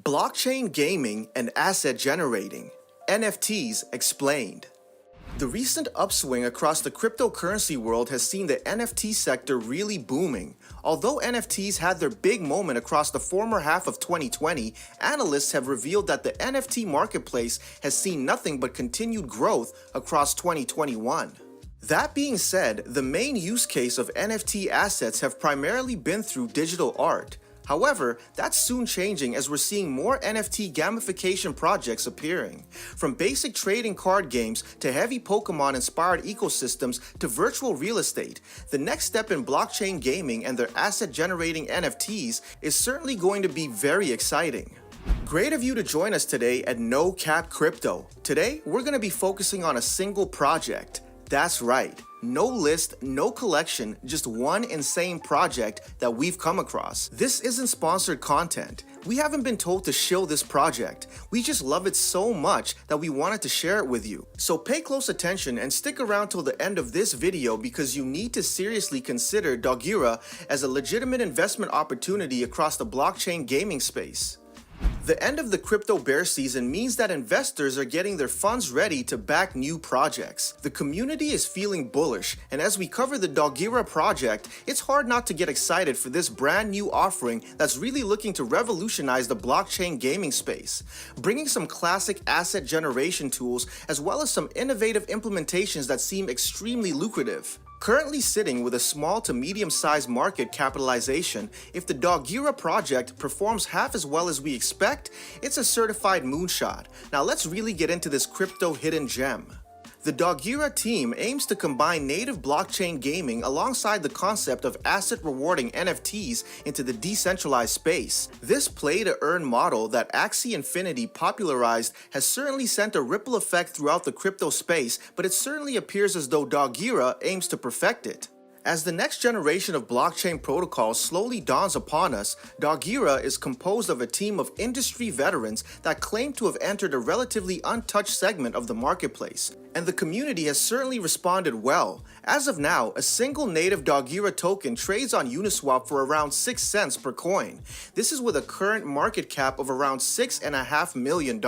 Blockchain gaming and asset generating. NFTs explained. The recent upswing across the cryptocurrency world has seen the NFT sector really booming. Although NFTs had their big moment across the former half of 2020, analysts have revealed that the NFT marketplace has seen nothing but continued growth across 2021. That being said, the main use case of NFT assets have primarily been through digital art. However, that's soon changing as we're seeing more NFT gamification projects appearing. From basic trading card games to heavy Pokemon-inspired ecosystems to virtual real estate, the next step in blockchain gaming and their asset-generating NFTs is certainly going to be very exciting. Great of you to join us today at No Cap Crypto. Today, we're going to be focusing on a single project. That's right. No list, no collection, just one insane project that we've come across. This isn't sponsored content. We haven't been told to shill this project. We just love it so much that we wanted to share it with you. So pay close attention and stick around till the end of this video because you need to seriously consider Dogira as a legitimate investment opportunity across the blockchain gaming space. The end of the crypto bear season means that investors are getting their funds ready to back new projects. The community is feeling bullish, and as we cover the Dogira project, it's hard not to get excited for this brand new offering that's really looking to revolutionize the blockchain gaming space, bringing some classic asset generation tools as well as some innovative implementations that seem extremely lucrative. Currently sitting with a small to medium-sized market capitalization, if the Dogira project performs half as well as we expect, it's a certified moonshot. Now let's really get into this crypto hidden gem. The Dogira team aims to combine native blockchain gaming alongside the concept of asset-rewarding NFTs into the decentralized space. This play-to-earn model that Axie Infinity popularized has certainly sent a ripple effect throughout the crypto space, but it certainly appears as though Dogira aims to perfect it. As the next generation of blockchain protocols slowly dawns upon us, Dogira is composed of a team of industry veterans that claim to have entered a relatively untouched segment of the marketplace. And the community has certainly responded well. As of now, a single native Dogira token trades on Uniswap for around 6 cents per coin. This is with a current market cap of around $6.5 million.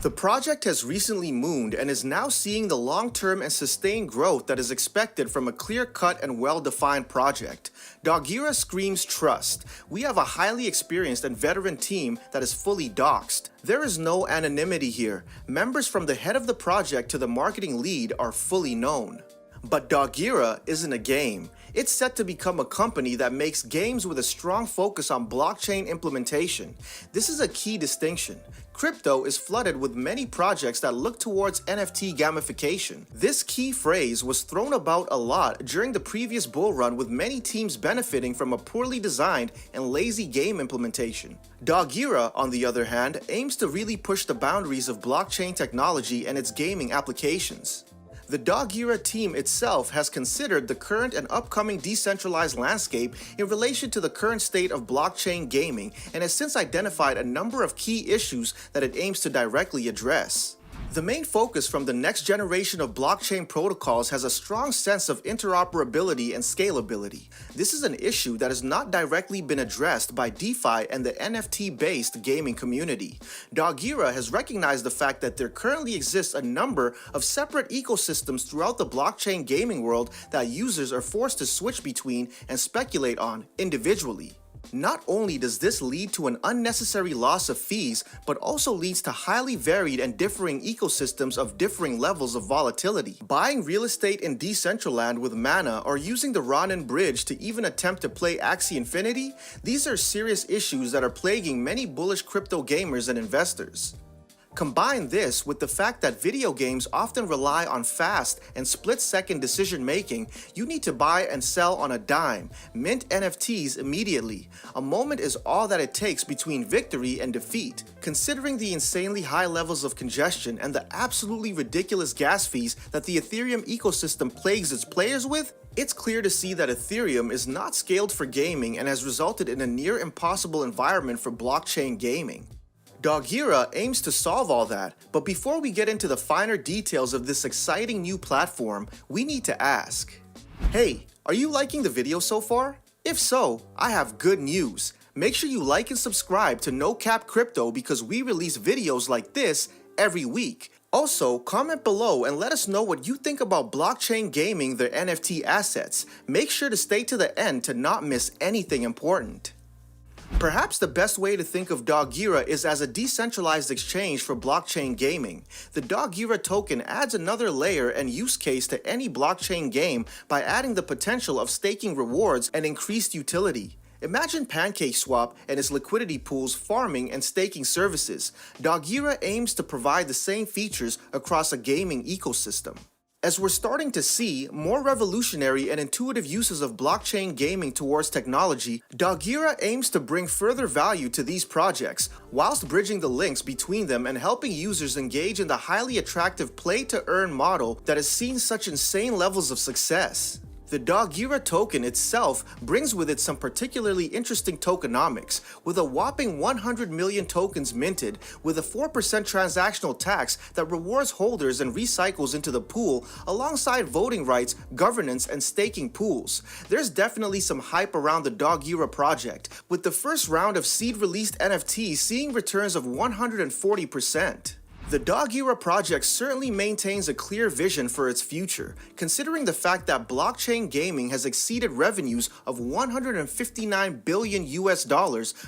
The project has recently mooned and is now seeing the long-term and sustained growth that is expected from a clear-cut and well-defined project. Dogira screams trust. We have a highly experienced and veteran team that is fully doxed. There is no anonymity here. Members from the head of the project to the marketing lead are fully known. But Dogira isn't a game. It's set to become a company that makes games with a strong focus on blockchain implementation. This is a key distinction. Crypto is flooded with many projects that look towards NFT gamification. This key phrase was thrown about a lot during the previous bull run, with many teams benefiting from a poorly designed and lazy game implementation. Dogira, on the other hand, aims to really push the boundaries of blockchain technology and its gaming applications. The Dogira team itself has considered the current and upcoming decentralized landscape in relation to the current state of blockchain gaming and has since identified a number of key issues that it aims to directly address. The main focus from the next generation of blockchain protocols has a strong sense of interoperability and scalability. This is an issue that has not directly been addressed by DeFi and the NFT-based gaming community. Dogira has recognized the fact that there currently exists a number of separate ecosystems throughout the blockchain gaming world that users are forced to switch between and speculate on individually. Not only does this lead to an unnecessary loss of fees, but also leads to highly varied and differing ecosystems of differing levels of volatility. Buying real estate in Decentraland with mana or using the Ronin Bridge to even attempt to play Axie Infinity, these are serious issues that are plaguing many bullish crypto gamers and investors. Combine this with the fact that video games often rely on fast and split-second decision-making. You need to buy and sell on a dime, mint NFTs immediately. A moment is all that it takes between victory and defeat. Considering the insanely high levels of congestion and the absolutely ridiculous gas fees that the Ethereum ecosystem plagues its players with, it's clear to see that Ethereum is not scaled for gaming and has resulted in a near impossible environment for blockchain gaming. Dogira aims to solve all that, but before we get into the finer details of this exciting new platform, we need to ask, hey, are you liking the video so far? If so, I have good news. Make sure you like and subscribe to No Cap Crypto because we release videos like this every week. Also, comment below and let us know what you think about blockchain gaming their NFT assets. Make sure to stay to the end to not miss anything important. Perhaps the best way to think of Dogira is as a decentralized exchange for blockchain gaming. The Dogira token adds another layer and use case to any blockchain game by adding the potential of staking rewards and increased utility. Imagine PancakeSwap and its liquidity pools, farming and staking services. Dogira aims to provide the same features across a gaming ecosystem. As we're starting to see more revolutionary and intuitive uses of blockchain gaming towards technology, Dogira aims to bring further value to these projects, whilst bridging the links between them and helping users engage in the highly attractive play-to-earn model that has seen such insane levels of success. The Dogira token itself brings with it some particularly interesting tokenomics, with a whopping 100 million tokens minted, with a 4% transactional tax that rewards holders and recycles into the pool alongside voting rights, governance, and staking pools. There's definitely some hype around the Dogira project, with the first round of seed-released NFTs seeing returns of 140%. The Dogira project certainly maintains a clear vision for its future, considering the fact that blockchain gaming has exceeded revenues of $159 billion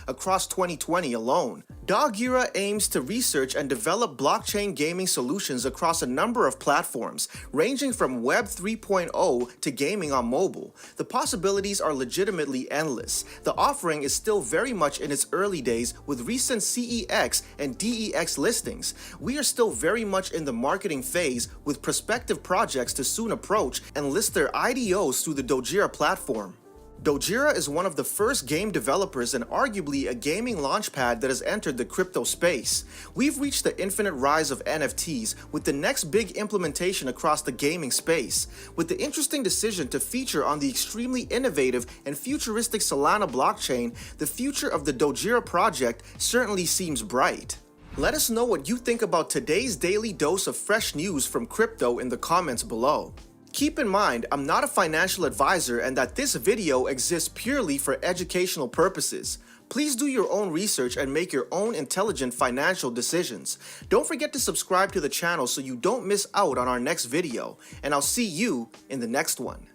across 2020 alone. Dogira aims to research and develop blockchain gaming solutions across a number of platforms, ranging from Web 3.0 to gaming on mobile. The possibilities are legitimately endless. The offering is still very much in its early days with recent CEX and DEX listings. We are still very much in the marketing phase, with prospective projects to soon approach and list their IDOs through the Dogira platform. Dogira is one of the first game developers and arguably a gaming launchpad that has entered the crypto space. We've reached the infinite rise of NFTs, with the next big implementation across the gaming space. With the interesting decision to feature on the extremely innovative and futuristic Solana blockchain, the future of the Dogira project certainly seems bright. Let us know what you think about today's daily dose of fresh news from crypto in the comments below. Keep in mind, I'm not a financial advisor and that this video exists purely for educational purposes. Please do your own research and make your own intelligent financial decisions. Don't forget to subscribe to the channel so you don't miss out on our next video, and I'll see you in the next one.